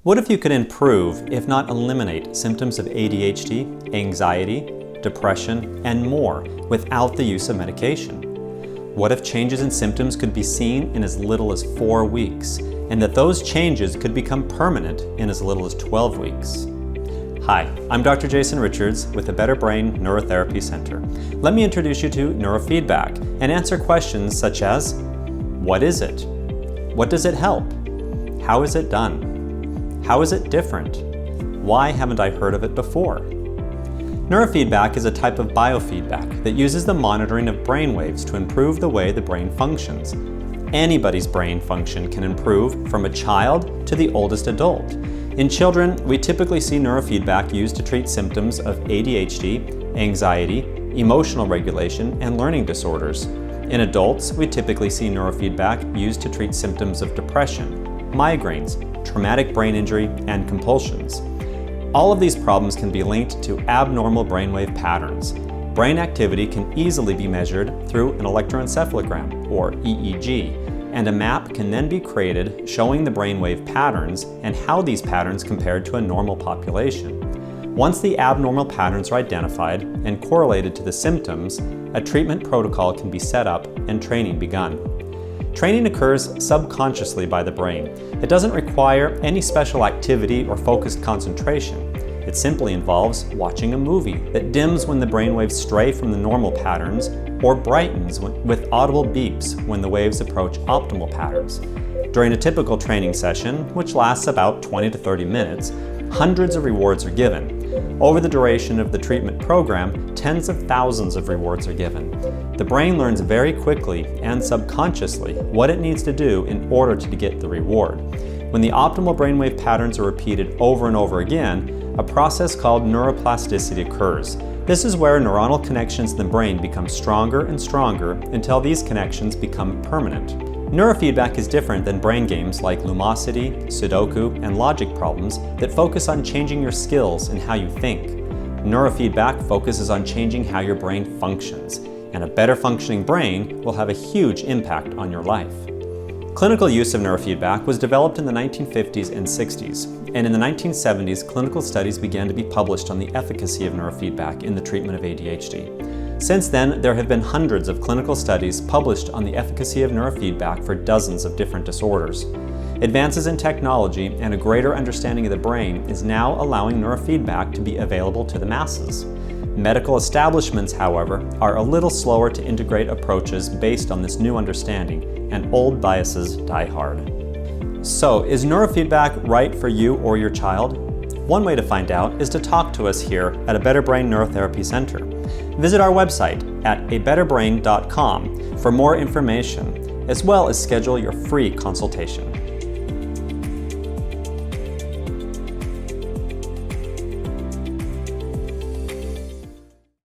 What if you could improve, if not eliminate, symptoms of ADHD, anxiety, depression, and more without the use of medication? What if changes in symptoms could be seen in as little as 4 weeks, and that those changes could become permanent in as little as 12 weeks? Hi, I'm Dr. Jason Richards with the Better Brain Neurotherapy Center. Let me introduce you to Neurofeedback and answer questions such as, what is it? What does it help? How is it done? How is it different? Why haven't I heard of it before? Neurofeedback is a type of biofeedback that uses the monitoring of brain waves to improve the way the brain functions. Anybody's brain function can improve from a child to the oldest adult. In children, we typically see neurofeedback used to treat symptoms of ADHD, anxiety, emotional regulation, and learning disorders. In adults, we typically see neurofeedback used to treat symptoms of depression, migraines, traumatic brain injury, and compulsions. All of these problems can be linked to abnormal brainwave patterns. Brain activity can easily be measured through an electroencephalogram, or EEG, and a map can then be created showing the brainwave patterns and how these patterns compared to a normal population. Once the abnormal patterns are identified and correlated to the symptoms, a treatment protocol can be set up and training begun. Training occurs subconsciously by the brain. It doesn't require any special activity or focused concentration. It simply involves watching a movie that dims when the brainwaves stray from the normal patterns or brightens with audible beeps when the waves approach optimal patterns. During a typical training session, which lasts about 20 to 30 minutes, hundreds of rewards are given. Over the duration of the treatment program, tens of thousands of rewards are given. The brain learns very quickly and subconsciously what it needs to do in order to get the reward. When the optimal brainwave patterns are repeated over and over again, a process called neuroplasticity occurs. This is where neuronal connections in the brain become stronger and stronger until these connections become permanent. Neurofeedback is different than brain games like Lumosity, Sudoku, and logic problems that focus on changing your skills and how you think. Neurofeedback focuses on changing how your brain functions, and a better functioning brain will have a huge impact on your life. Clinical use of neurofeedback was developed in the 1950s and 60s, and in the 1970s, clinical studies began to be published on the efficacy of neurofeedback in the treatment of ADHD. Since then, there have been hundreds of clinical studies published on the efficacy of neurofeedback for dozens of different disorders. Advances in technology and a greater understanding of the brain is now allowing neurofeedback to be available to the masses. Medical establishments, however, are a little slower to integrate approaches based on this new understanding, and old biases die hard. So, is neurofeedback right for you or your child? One way to find out is to talk to us here at a Better Brain Neurotherapy Center. Visit our website at abetterbrain.com for more information, as well as schedule your free consultation.